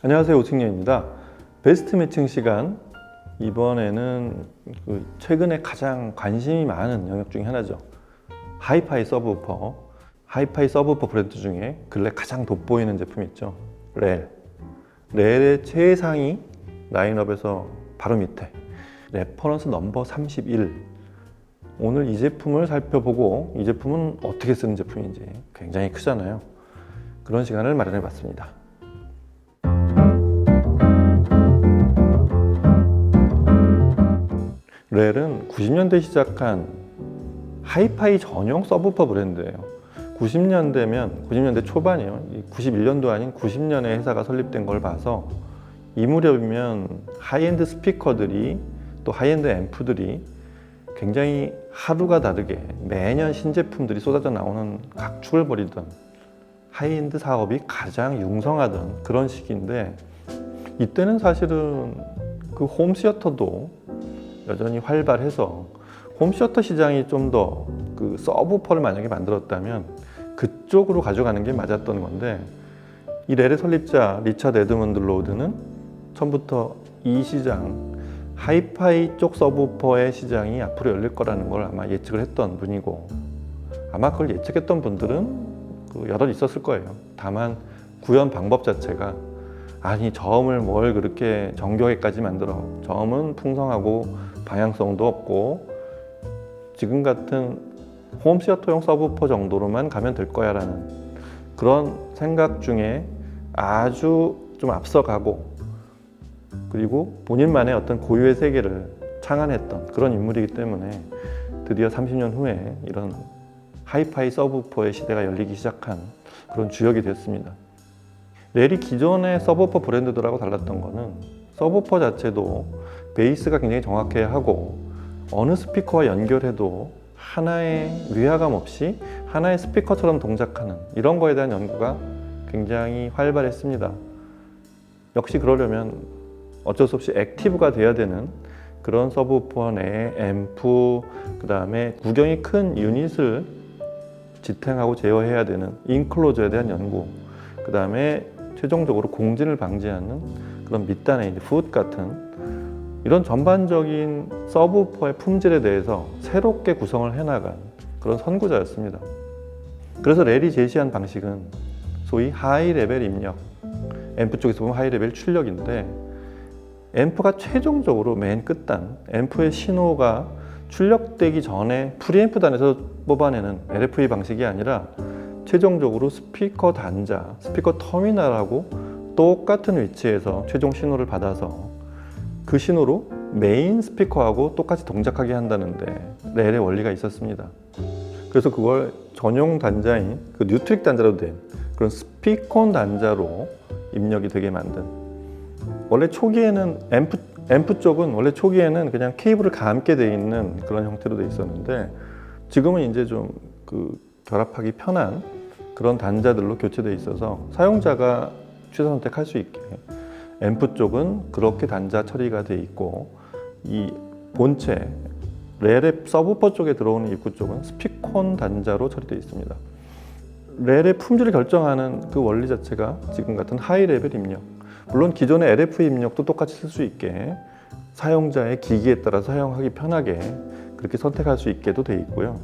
안녕하세요, 오승렬입니다. 베스트 매칭 시간. 이번에는 최근에 가장 관심이 많은 영역 중에 하나죠. 하이파이 서브우퍼. 하이파이 서브우퍼 브랜드 중에 근래 가장 돋보이는 제품이 있죠. 렐. 렐의 최상위 라인업에서 바로 밑에 레퍼런스 넘버 31. 오늘 이 제품을 살펴보고 이 제품은 어떻게 쓰는 제품인지 굉장히 크잖아요. 그런 시간을 마련해 봤습니다. 렐은 90년대 시작한 하이파이 전용 서브우퍼 브랜드예요. 90년대 초반이에요. 91년도 아닌 90년에 회사가 설립된 걸 봐서 이 무렵이면 하이엔드 스피커들이 또 하이엔드 앰프들이 굉장히 하루가 다르게 매년 신제품들이 쏟아져 나오는 각축을 벌이던 하이엔드 사업이 가장 융성하던 그런 시기인데, 이때는 사실은 그 홈시어터도 여전히 활발해서 홈시어터 시장이 좀 더 그 서브우퍼를 만약에 만들었다면 그쪽으로 가져가는 게 맞았던 건데, 이 렐의 설립자 리차드 에드먼드 로드는 처음부터 이 시장 하이파이 쪽 서브우퍼의 시장이 앞으로 열릴 거라는 걸 아마 예측을 했던 분이고, 아마 그걸 예측했던 분들은 여럿 있었을 거예요. 다만 구현 방법 자체가, 아니 저음을 뭘 그렇게 정교하게까지 만들어, 저음은 풍성하고 방향성도 없고 지금 같은 홈시어터용 서브우퍼 정도로만 가면 될 거야 라는 그런 생각 중에 아주 좀 앞서가고, 그리고 본인만의 어떤 고유의 세계를 창안했던 그런 인물이기 때문에 드디어 30년 후에 이런 하이파이 서브우퍼의 시대가 열리기 시작한 그런 주역이 됐습니다. 렐이 기존의 서브우퍼 브랜드들하고 달랐던 거는 서브우퍼 자체도 베이스가 굉장히 정확해야 하고, 어느 스피커와 연결해도 하나의 위화감 없이 하나의 스피커처럼 동작하는 이런 거에 대한 연구가 굉장히 활발했습니다. 역시 그러려면 어쩔 수 없이 액티브가 돼야 되는 그런 서브우퍼 내에 앰프, 그 다음에 구경이 큰 유닛을 지탱하고 제어해야 되는 인클로저에 대한 연구, 그 다음에 최종적으로 공진을 방지하는 그런 밑단의 풋 같은 이런 전반적인 서브우퍼의 품질에 대해서 새롭게 구성을 해나간 그런 선구자였습니다. 그래서 렐이 제시한 방식은 소위 하이 레벨 입력, 앰프 쪽에서 보면 하이 레벨 출력인데, 앰프가 최종적으로 맨 끝단, 앰프의 신호가 출력되기 전에 프리앰프단에서 뽑아내는 LFE 방식이 아니라 최종적으로 스피커 단자, 스피커 터미널하고 똑같은 위치에서 최종 신호를 받아서 그 신호로 메인 스피커하고 똑같이 동작하게 한다는데 렐의 원리가 있었습니다. 그래서 그걸 전용 단자인 그 뉴트릭 단자로 된 그런 스피콘 단자로 입력이 되게 만든, 원래 초기에는 앰프 쪽은 원래 초기에는 그냥 케이블을 감게 돼 있는 그런 형태로 돼 있었는데, 지금은 이제 좀 결합하기 편한 그런 단자들로 교체돼 있어서 사용자가 취사 선택할 수 있게 앰프 쪽은 그렇게 단자 처리가 돼 있고, 이 본체 렐의 서브우퍼 쪽에 들어오는 입구 쪽은 스피콘 단자로 처리되어 있습니다. 렐의 품질을 결정하는 그 원리 자체가 지금 같은 하이 레벨 입력, 물론 기존의 LF 입력도 똑같이 쓸 수 있게 사용자의 기기에 따라 사용하기 편하게 그렇게 선택할 수 있게도 돼 있고요.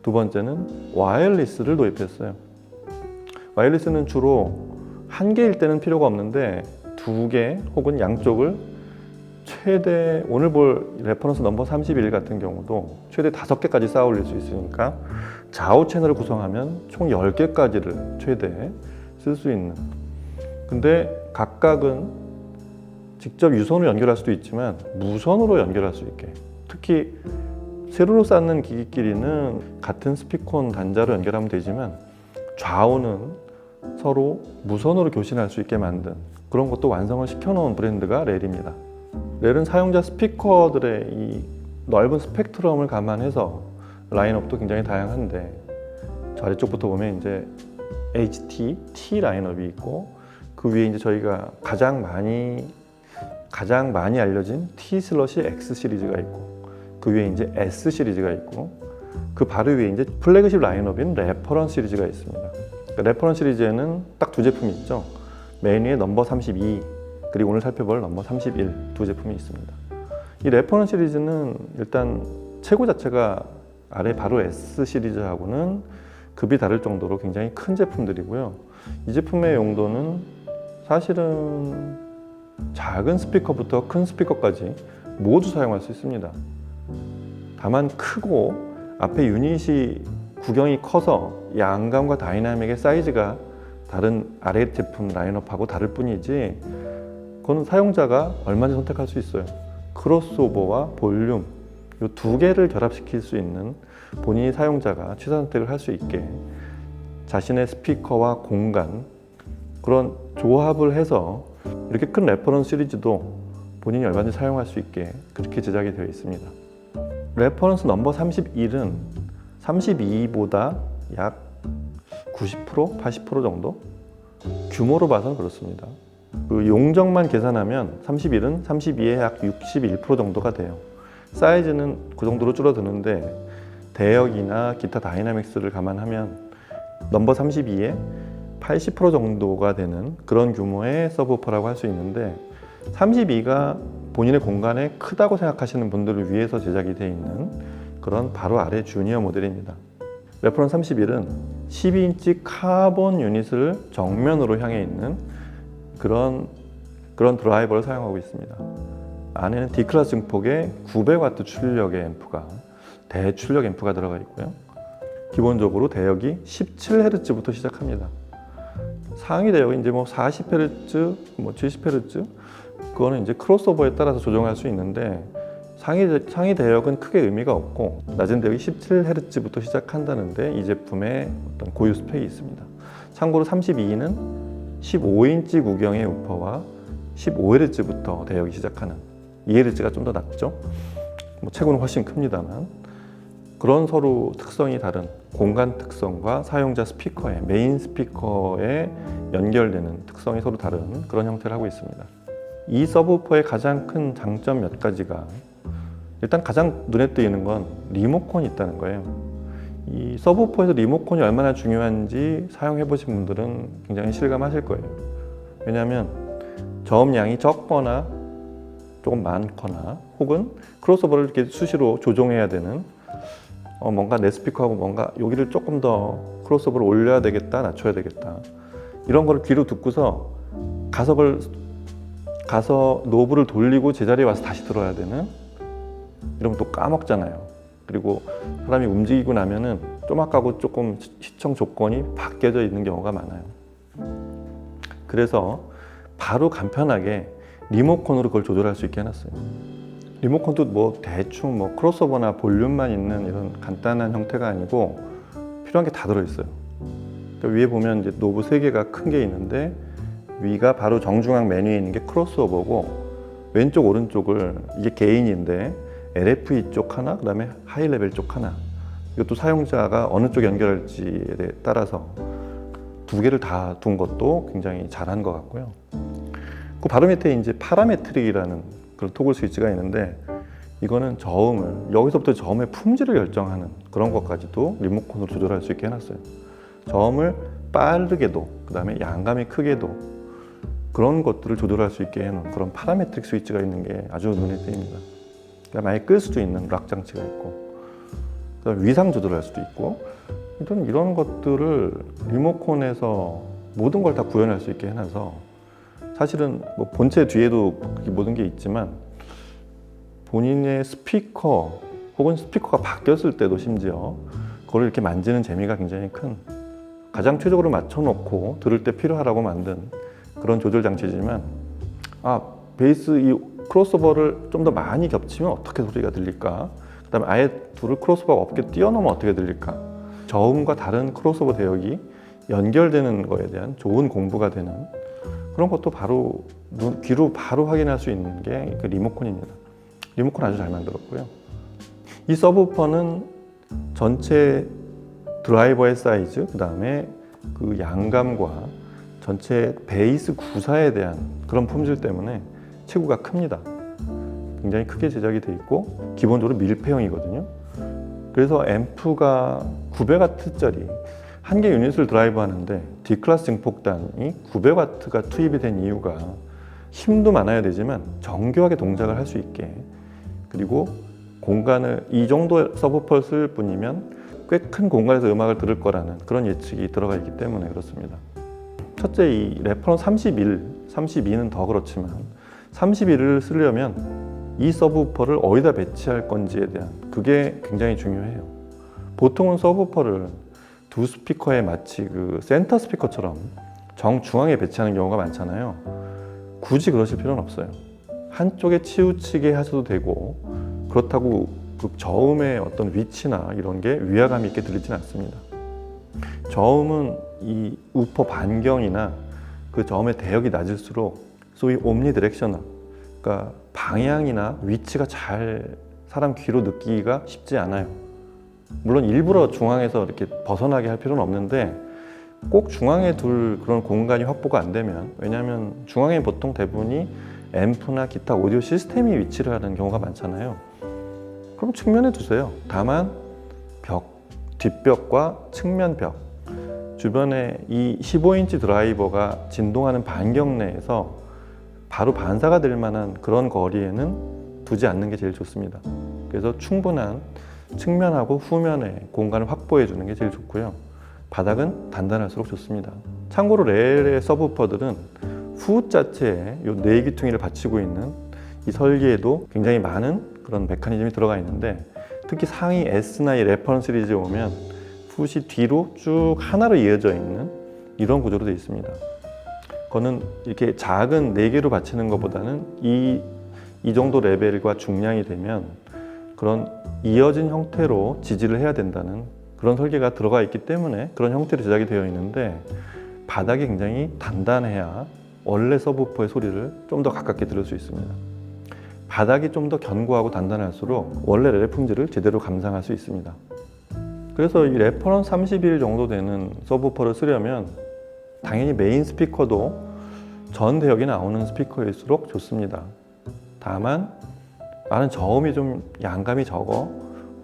두 번째는 와이어리스를 도입했어요. 와이어리스는 주로 한 개일 때는 필요가 없는데 두 개 혹은 양쪽을 최대, 오늘 볼 레퍼런스 넘버 31 같은 경우도 최대 5개까지 쌓아 올릴 수 있으니까 좌우 채널을 구성하면 총 10개까지를 최대 쓸 수 있는, 근데 각각은 직접 유선으로 연결할 수도 있지만 무선으로 연결할 수 있게, 특히 세로로 쌓는 기기끼리는 같은 스피콘 단자로 연결하면 되지만 좌우는 서로 무선으로 교신할 수 있게 만든 그런 것도 완성을 시켜놓은 브랜드가 렐입니다. 렐은 사용자 스피커들의 이 넓은 스펙트럼을 감안해서 라인업도 굉장히 다양한데, 저 아래쪽부터 보면 이제 HT, T 라인업이 있고, 그 위에 이제 저희가 가장 많이 알려진 T/X 시리즈가 있고, 그 위에 이제 S 시리즈가 있고, 그 바로 위에 이제 플래그십 라인업인 레퍼런스 시리즈가 있습니다. 그러니까 레퍼런스 시리즈에는 딱 두 제품이 있죠. 메인 위에 넘버 32 그리고 오늘 살펴볼 넘버 31 두 제품이 있습니다. 이 레퍼런스 시리즈는 일단 최고 자체가 아래 바로 S 시리즈하고는 급이 다를 정도로 굉장히 큰 제품들이고요. 이 제품의 용도는 사실은 작은 스피커부터 큰 스피커까지 모두 사용할 수 있습니다. 다만 크고 앞에 유닛이 구경이 커서 양감과 다이나믹의 사이즈가 다른 아래 제품 라인업하고 다를 뿐이지 그건 사용자가 얼마든지 선택할 수 있어요. 크로스오버와 볼륨 이 두 개를 결합시킬 수 있는 본인이 사용자가 취사 선택을 할 수 있게 자신의 스피커와 공간 그런 조합을 해서 이렇게 큰 레퍼런스 시리즈도 본인이 얼마든지 사용할 수 있게 그렇게 제작이 되어 있습니다. 레퍼런스 넘버 31은 32보다 약 90%, 80% 정도? 규모로 봐서는 그렇습니다. 그 용적만 계산하면 31은 32의 약 61% 정도가 돼요. 사이즈는 그 정도로 줄어드는데 대역이나 기타 다이나믹스를 감안하면 넘버 32의 80% 정도가 되는 그런 규모의 서브우퍼라고 할 수 있는데 32가 본인의 공간에 크다고 생각하시는 분들을 위해서 제작이 되어 있는 그런 바로 아래 주니어 모델입니다. 레퍼런스 31은 12인치 카본 유닛을 정면으로 향해 있는 그런 드라이버를 사용하고 있습니다. 안에는 D클래스 증폭의 900W 출력의 앰프가 대출력 앰프가 들어가 있고요. 기본적으로 대역이 17Hz부터 시작합니다. 상위 대역이 이제 뭐 40Hz, 뭐 70Hz 그거는 이제 크로스오버에 따라서 조정할 수 있는데 상위 대역은 크게 의미가 없고 낮은 대역이 17Hz부터 시작한다는데 이 제품의 어떤 고유 스펙이 있습니다. 참고로 32는 15인치 구경의 우퍼와 15Hz부터 대역이 시작하는 2Hz가 좀 더 낮죠. 뭐 최고는 훨씬 큽니다만 그런 서로 특성이 다른 공간 특성과 사용자 스피커의 메인 스피커에 연결되는 특성이 서로 다른 그런 형태를 하고 있습니다. 이 서브우퍼의 가장 큰 장점 몇 가지가 일단 가장 눈에 띄는 건 리모컨이 있다는 거예요. 이 서브우퍼에서 리모컨이 얼마나 중요한지 사용해 보신 분들은 굉장히 실감하실 거예요. 왜냐하면 저음량이 적거나 조금 많거나 혹은 크로스오버를 이렇게 수시로 조종해야 되는 뭔가 내 스피커하고 뭔가 여기를 조금 더 크로스오버를 올려야 되겠다 낮춰야 되겠다 이런 거를 귀로 듣고서 가서 노브를 돌리고 제자리에 와서 다시 들어야 되는 이러면 또 까먹잖아요. 그리고 사람이 움직이고 나면은 좀 아까고 조금 시청 조건이 바뀌어져 있는 경우가 많아요. 그래서 바로 간편하게 리모컨으로 그걸 조절할 수 있게 해놨어요. 리모컨도 뭐 대충 뭐 크로스오버나 볼륨만 있는 이런 간단한 형태가 아니고 필요한 게 다 들어있어요. 그러니까 위에 보면 이제 노브 3개가 큰 게 있는데 위가 바로 정중앙 메뉴에 있는 게 크로스오버고 왼쪽 오른쪽을 이게 개인인데 LFE 쪽 하나, 그 다음에 하이레벨 쪽 하나. 이것도 사용자가 어느 쪽 연결할지에 따라서 두 개를 다 둔 것도 굉장히 잘한 것 같고요. 그 바로 밑에 이제 파라메트릭이라는 그런 토글 스위치가 있는데 이거는 저음을 여기서부터 저음의 품질을 결정하는 그런 것까지도 리모컨으로 조절할 수 있게 해놨어요. 저음을 빠르게도 그 다음에 양감이 크게도 그런 것들을 조절할 수 있게 해놓은 그런 파라메트릭 스위치가 있는 게 아주 눈에 띄입니다. 그다음에 아예 끌 수도 있는 락 장치가 있고 그다음에 위상 조절할 수도 있고 이런 것들을 리모컨에서 모든 걸 다 구현할 수 있게 해놔서 사실은 뭐 본체 뒤에도 모든 게 있지만 본인의 스피커 혹은 스피커가 바뀌었을 때도 심지어 그걸 이렇게 만지는 재미가 굉장히 큰 가장 최적으로 맞춰놓고 들을 때 필요하라고 만든 그런 조절 장치지만 베이스 이 크로스오버를 좀 더 많이 겹치면 어떻게 소리가 들릴까? 그 다음에 아예 둘을 크로스오버가 없게 띄워놓으면 어떻게 들릴까? 저음과 다른 크로스오버 대역이 연결되는 거에 대한 좋은 공부가 되는 그런 것도 바로 귀로 바로 확인할 수 있는 게 그 리모컨입니다. 리모컨 아주 잘 만들었고요. 이 서브우퍼는 전체 드라이버의 사이즈, 그 다음에 그 양감과 전체 베이스 구사에 대한 그런 품질 때문에 체구가 큽니다. 굉장히 크게 제작이 돼 있고 기본적으로 밀폐형이거든요. 그래서 앰프가 900W짜리 한 개 유닛을 드라이브 하는데 D클래스 증폭단이 900W가 투입이 된 이유가 힘도 많아야 되지만 정교하게 동작을 할 수 있게, 그리고 공간을 이 정도 서브우퍼를 쓸 뿐이면 꽤 큰 공간에서 음악을 들을 거라는 그런 예측이 들어가 있기 때문에 그렇습니다. 첫째, 이 레퍼런스 31, 32는 더 그렇지만 31을 쓰려면 이 서브우퍼를 어디다 배치할 건지에 대한 그게 굉장히 중요해요. 보통은 서브우퍼를 두 스피커에 마치 그 센터 스피커처럼 정중앙에 배치하는 경우가 많잖아요. 굳이 그러실 필요는 없어요. 한쪽에 치우치게 하셔도 되고, 그렇다고 그 저음의 어떤 위치나 이런 게 위화감 있게 들리진 않습니다. 저음은 이 우퍼 반경이나 그 저음의 대역이 낮을수록 소위 옴니 디렉셔널, 그러니까 방향이나 위치가 잘 사람 귀로 느끼기가 쉽지 않아요. 물론 일부러 중앙에서 이렇게 벗어나게 할 필요는 없는데 꼭 중앙에 둘 그런 공간이 확보가 안 되면, 왜냐하면 중앙에 보통 대부분이 앰프나 기타 오디오 시스템이 위치를 하는 경우가 많잖아요. 그럼 측면에 두세요. 다만 벽, 뒷벽과 측면 벽 주변에 이 15인치 드라이버가 진동하는 반경 내에서 바로 반사가 될 만한 그런 거리에는 두지 않는 게 제일 좋습니다. 그래서 충분한 측면하고 후면의 공간을 확보해 주는 게 제일 좋고요. 바닥은 단단할수록 좋습니다. 참고로 레일의 서브우퍼들은 후 자체에 이 네 귀퉁이를 받치고 있는 이 설계에도 굉장히 많은 그런 메커니즘이 들어가 있는데, 특히 상위 S나 이 레퍼런스 시리즈에 오면 훗이 뒤로 쭉 하나로 이어져 있는 이런 구조로 되어 있습니다. 그거는 이렇게 작은 4개로 받치는 것보다는 이 정도 레벨과 중량이 되면 그런 이어진 형태로 지지를 해야 된다는 그런 설계가 들어가 있기 때문에 그런 형태로 제작이 되어 있는데, 바닥이 굉장히 단단해야 원래 서브우퍼의 소리를 좀 더 가깝게 들을 수 있습니다. 바닥이 좀 더 견고하고 단단할수록 원래 렐의 품질을 제대로 감상할 수 있습니다. 그래서 이 레퍼런스 31 정도 되는 서브우퍼를 쓰려면 당연히 메인 스피커도 전 대역이 나오는 스피커일수록 좋습니다. 다만 나는 저음이 좀 양감이 적어,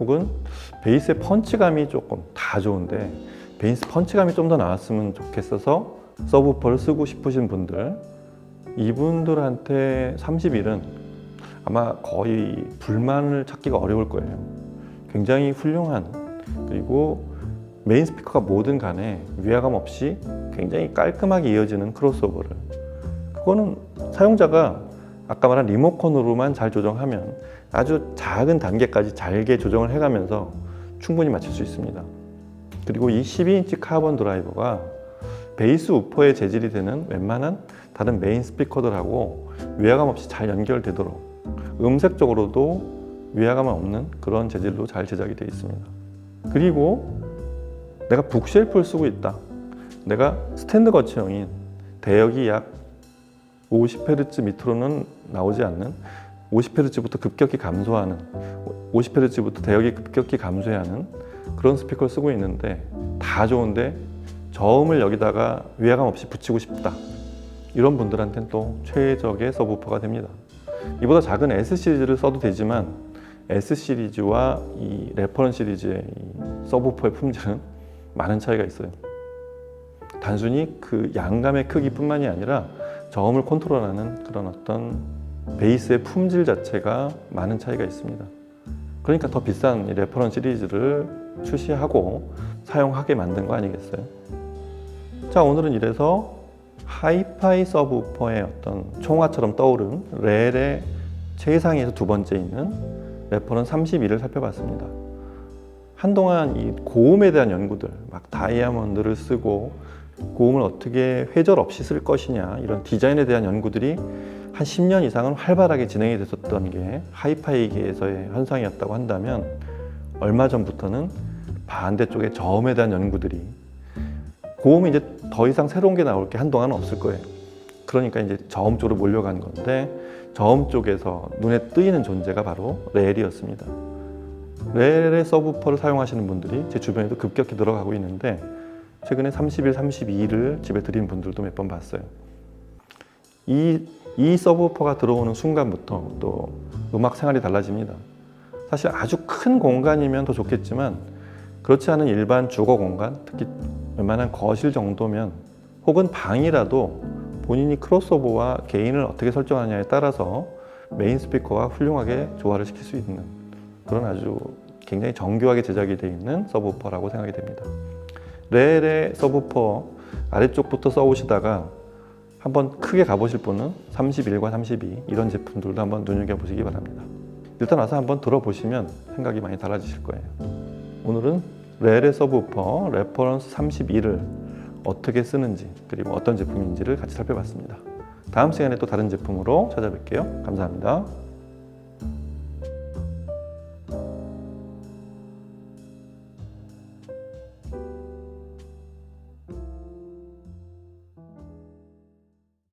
혹은 베이스의 펀치감이 조금 다 좋은데 베이스 펀치감이 좀 더 나왔으면 좋겠어서 서브우퍼를 쓰고 싶으신 분들, 이분들한테 31은 아마 거의 불만을 찾기가 어려울 거예요. 굉장히 훌륭한, 그리고 메인 스피커가 뭐든 간에 위화감 없이 굉장히 깔끔하게 이어지는 크로스오버를, 그거는 사용자가 아까 말한 리모컨으로만 잘 조정하면 아주 작은 단계까지 잘게 조정을 해가면서 충분히 맞출 수 있습니다. 그리고 이 12인치 카본 드라이버가 베이스 우퍼에 재질이 되는 웬만한 다른 메인 스피커들하고 위화감 없이 잘 연결되도록 음색적으로도 위화감 없는 그런 재질로 잘 제작이 되어 있습니다. 그리고 내가 북쉘프를 쓰고 있다, 내가 스탠드 거치형인 대역이 약 50Hz 밑으로는 나오지 않는, 50Hz부터 급격히 감소하는, 50Hz부터 대역이 급격히 감소하는 그런 스피커를 쓰고 있는데 다 좋은데 저음을 여기다가 위화감 없이 붙이고 싶다, 이런 분들한테는 또 최적의 서브우퍼가 됩니다. 이보다 작은 S 시리즈를 써도 되지만 S 시리즈와 이 레퍼런스 시리즈의 이 서브우퍼의 품질은 많은 차이가 있어요. 단순히 그 양감의 크기뿐만이 아니라 저음을 컨트롤하는 그런 어떤 베이스의 품질 자체가 많은 차이가 있습니다. 그러니까 더 비싼 이 레퍼런스 시리즈를 출시하고 사용하게 만든 거 아니겠어요? 자, 오늘은 이래서 하이파이 서브우퍼의 어떤 총화처럼 떠오른 렐의 최상위에서 두 번째 있는 레퍼런스 32를 살펴봤습니다. 한동안 이 고음에 대한 연구들, 막 다이아몬드를 쓰고 고음을 어떻게 회절 없이 쓸 것이냐, 이런 디자인에 대한 연구들이 한 10년 이상은 활발하게 진행이 됐었던 게 하이파이계에서의 현상이었다고 한다면, 얼마 전부터는 반대쪽의 저음에 대한 연구들이, 고음이 이제 더 이상 새로운 게 나올 게 한동안은 없을 거예요. 그러니까 이제 저음 쪽으로 몰려간 건데, 저음 쪽에서 눈에 띄는 존재가 바로 렐이었습니다. 렐의 서브우퍼를 사용하시는 분들이 제 주변에도 급격히 늘어가고 있는데, 최근에 31, 32를 집에 들인 분들도 몇 번 봤어요. 이 서브우퍼가 들어오는 순간부터 또 음악 생활이 달라집니다. 사실 아주 큰 공간이면 더 좋겠지만 그렇지 않은 일반 주거 공간, 특히 웬만한 거실 정도면 혹은 방이라도 본인이 크로스오버와 게인을 어떻게 설정하느냐에 따라서 메인 스피커와 훌륭하게 조화를 시킬 수 있는 그런 아주 굉장히 정교하게 제작이 되어 있는 서브우퍼라고 생각이 됩니다. 레엘의 서브우퍼 아래쪽부터 써오시다가 한번 크게 가보실 분은 31과 32 이런 제품들도 한번 눈여겨보시기 바랍니다. 일단 와서 한번 들어보시면 생각이 많이 달라지실 거예요. 오늘은 레엘의 서브우퍼 레퍼런스 32를 어떻게 쓰는지 그리고 어떤 제품인지를 같이 살펴봤습니다. 다음 시간에 또 다른 제품으로 찾아뵐게요. 감사합니다.